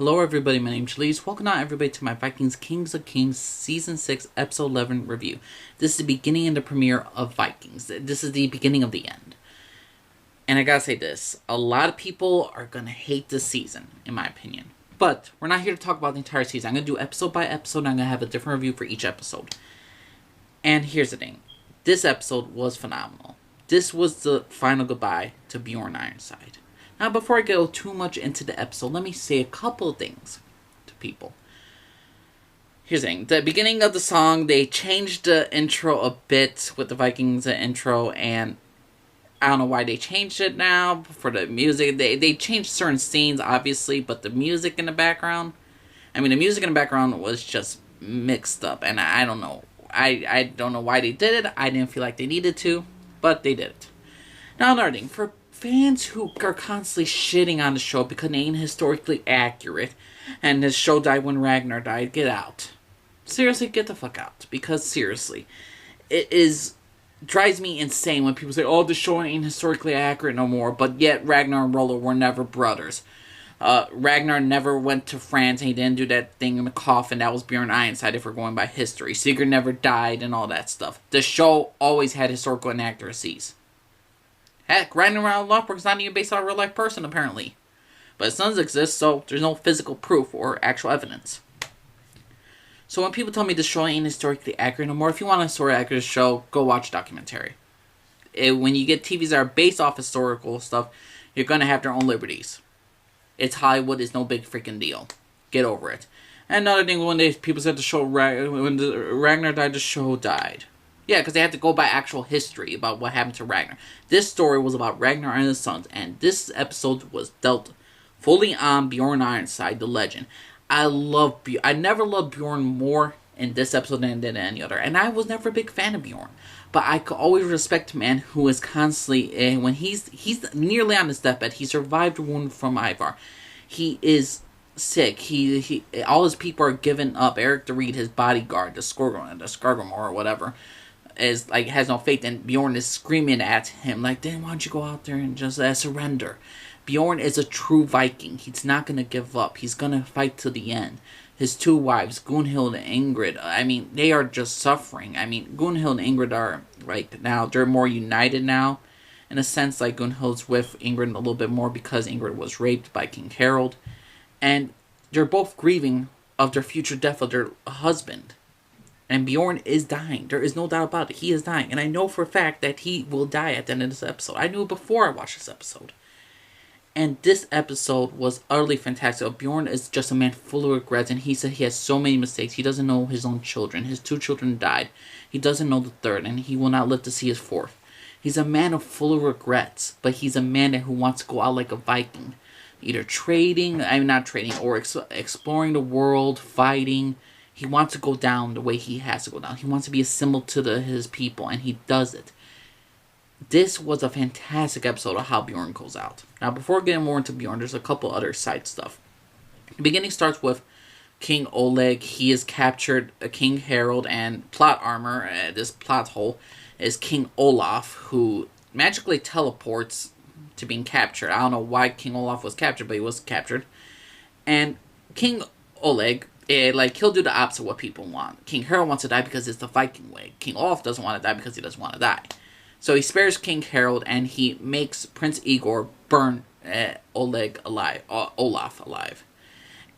Hello everybody, my name's Shalise. Welcome out everybody to my Vikings Kings of Kings Season 6 Episode 11 review. This is the beginning and the premiere of Vikings. This is the beginning of the end. And I gotta say this, a lot of people are gonna hate this season, in my opinion. But we're not here to talk about the entire season. I'm gonna do episode by episode and I'm gonna have a different review for each episode. And here's the thing. This episode was phenomenal. This was the final goodbye to Bjorn Ironside. Now, before I go too much into the episode, let me say a couple of things to people. Here's the thing. The beginning of the song, they changed the intro a bit with the Vikings intro, and I don't know why they changed it now for the music. They changed certain scenes, obviously, but the music in the background, the music in the background was just mixed up, and I don't know. I don't know why they did it. I didn't feel like they needed to, but they did it. Now, another thing. For fans who are constantly shitting on the show because it ain't historically accurate, and this show died when Ragnar died, get out. Seriously, get the fuck out. Because, seriously, drives me insane when people say, oh, the show ain't historically accurate no more, but yet Ragnar and Rollo were never brothers. Ragnar never went to France, and he didn't do that thing in the coffin. That was Bjorn Ironside, if we're going by history. Sigurd never died, and all that stuff. The show always had historical inaccuracies. Heck, Ragnar Lothbrok's not even based on a real-life person, apparently. But his sons exist, so there's no physical proof or actual evidence. So when people tell me the show ain't historically accurate no more, if you want a historically accurate show, go watch a documentary. When you get TVs that are based off historical stuff, you're going to have their own liberties. It's Hollywood, it's no big freaking deal. Get over it. And another thing, when people said the show, when Ragnar died, the show died. Yeah, because they had to go by actual history about what happened to Ragnar. This story was about Ragnar and his sons, and this episode was dealt fully on Bjorn Ironside, the legend. I never loved Bjorn more in this episode than I did any other, and I was never a big fan of Bjorn. But I could always respect a man who is constantly, when he's nearly on his deathbed, he survived a wound from Ivar. He is sick. He all his people are given up. Eric the Reed, his bodyguard, the Skargrimor or whatever, has no faith, and Bjorn is screaming at him like, then why don't you go out there and just surrender? Bjorn is a true Viking. He's not gonna give up. He's gonna fight to the end. His two wives, Gunhild and Ingrid, they are just suffering. Gunhild and Ingrid are, now, they're more united now. In a sense, Gunhild's with Ingrid a little bit more because Ingrid was raped by King Harold. And they're both grieving of their future death of their husband. And Bjorn is dying. There is no doubt about it. He is dying. And I know for a fact that he will die at the end of this episode. I knew it before I watched this episode. And this episode was utterly fantastic. Bjorn is just a man full of regrets. And he said he has so many mistakes. He doesn't know his own children. His 2 children died. He doesn't know the third. And he will not live to see his 4th. He's a man full of regrets. But he's a man who wants to go out like a Viking. Either or exploring the world, fighting. He wants to go down the way he has to go down. He wants to be a symbol to his people, and he does it. This was a fantastic episode of how Bjorn goes out. Now, before getting more into Bjorn, there's a couple other side stuff. The beginning starts with King Oleg. He has captured King Harold and plot armor. This plot hole is King Olaf, who magically teleports to being captured. I don't know why King Olaf was captured, but he was captured. And King Oleg, he'll do the opposite of what people want. King Harold wants to die because it's the Viking way. King Olaf doesn't want to die because he doesn't want to die. So he spares King Harold, and he makes Prince Igor burn Olaf alive.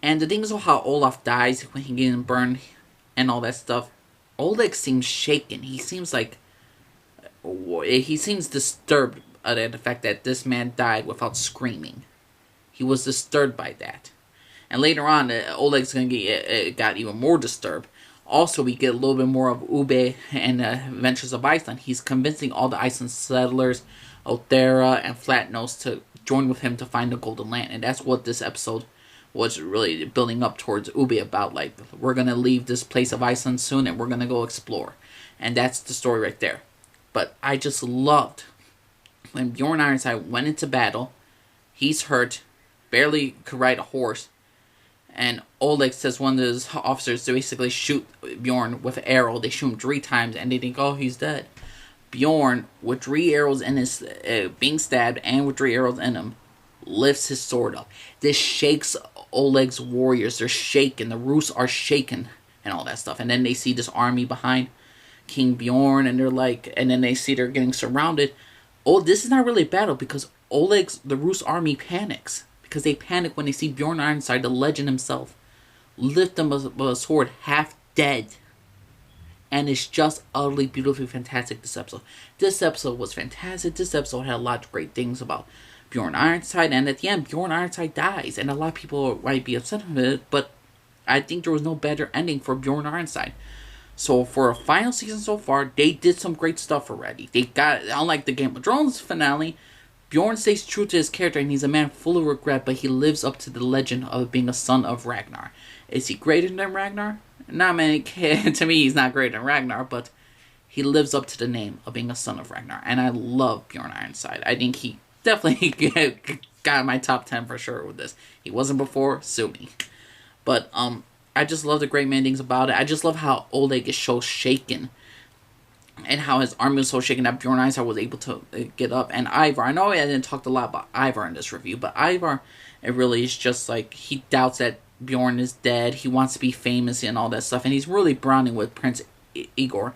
And the thing is how Olaf dies when he gets burned and all that stuff. Oleg seems shaken. He seems disturbed at the fact that this man died without screaming. He was disturbed by that. And later on, Oleg's going to got even more disturbed. Also, we get a little bit more of Ube and Adventures of Iceland. He's convincing all the Iceland settlers, Othera and Flatnose, to join with him to find the Golden Land. And that's what this episode was really building up towards Ube about. We're going to leave this place of Iceland soon and we're going to go explore. And that's the story right there. But I just loved when Bjorn Ironside went into battle. He's hurt, barely could ride a horse. And Oleg says one of his officers to basically shoot Bjorn with an arrow. They shoot him 3 times and they think, oh, he's dead. Bjorn, with 3 arrows in his, being stabbed and with 3 arrows in him, lifts his sword up. This shakes Oleg's warriors, they're shaken, the Rus are shaken, and all that stuff. And then they see this army behind King Bjorn, and they're like, and then they see they're getting surrounded. Oh, this is not really a battle because the Rus army panics. Because they panic when they see Bjorn Ironside, the legend himself, lift them with a sword half dead. And it's just utterly beautifully fantastic, this episode. This episode was fantastic. This episode had a lot of great things about Bjorn Ironside. And at the end, Bjorn Ironside dies. And a lot of people might be upset with it. But I think there was no better ending for Bjorn Ironside. So for a final season so far, they did some great stuff already. They got, unlike the Game of Thrones finale, Bjorn stays true to his character and he's a man full of regret, but he lives up to the legend of being a son of Ragnar. Is he greater than Ragnar? Not many. To me, he's not greater than Ragnar, but he lives up to the name of being a son of Ragnar. And I love Bjorn Ironside. I think he definitely got my top 10 for sure with this. He wasn't before, sue me. But I just love the great endings about it. I just love how Oleg is so shaken. And how his army was so shaken that Bjorn Ironside was able to get up. And Ivar, I know I didn't talk a lot about Ivar in this review, but Ivar, it really is just like, he doubts that Bjorn is dead. He wants to be famous and all that stuff. And he's really bonding with Prince Igor.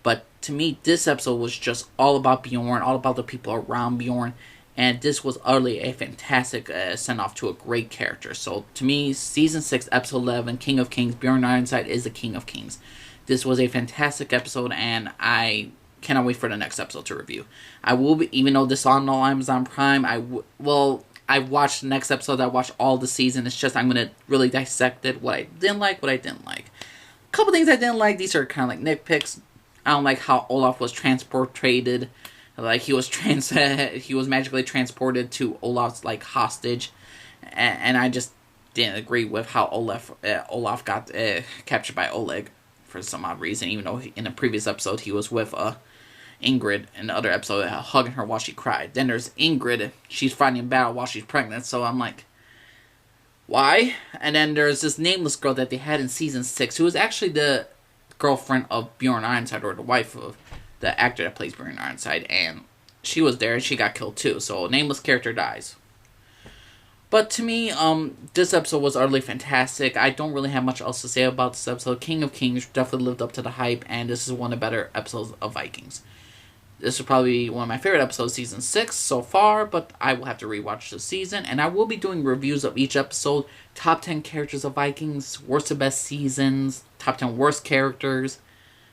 But to me, this episode was just all about Bjorn, all about the people around Bjorn. And this was utterly a fantastic send-off to a great character. So to me, Season 6, Episode 11, King of Kings, Bjorn Ironside is the King of Kings. This was a fantastic episode, and I cannot wait for the next episode to review. I will be, even though this is on Amazon Prime, I watched the next episode, I watched all the season. It's just, I'm going to really dissect it, what I didn't like, what I didn't like. A couple things I didn't like, these are kind of like nitpicks. I don't like how Olaf was transported. Like, he was magically transported to Olaf's, like, hostage. And I just didn't agree with how Olaf got captured by Oleg for some odd reason, even though in the previous episode he was with Ingrid in the other episode, hugging her while she cried. Then there's Ingrid, she's fighting in battle while she's pregnant, so I'm like, why? And then there's this nameless girl that they had in Season 6, who was actually the girlfriend of Bjorn Ironside, or the wife of the actor that plays Bjorn Ironside, and she was there and she got killed too, so a nameless character dies. But to me, this episode was utterly fantastic. I don't really have much else to say about this episode. King of Kings definitely lived up to the hype, and this is one of the better episodes of Vikings. This is probably one of my favorite episodes, Season 6 so far, but I will have to rewatch the season, and I will be doing reviews of each episode, top 10 characters of Vikings, worst to best seasons, top 10 worst characters,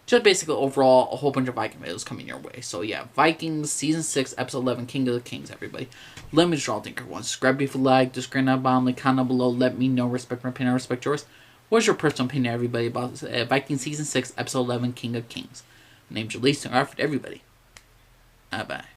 just basically overall a whole bunch of Viking videos coming your way. So yeah, Vikings, Season 6, Episode 11, King of the Kings, everybody. Let me just all think everyone. Subscribe if you like, just grant that bomb, comment down below, let me know, respect my opinion, I respect yours. What's your personal opinion, everybody, about Vikings Season 6, Episode 11, King of Kings? My name's Jalise, and everybody. Bye-bye.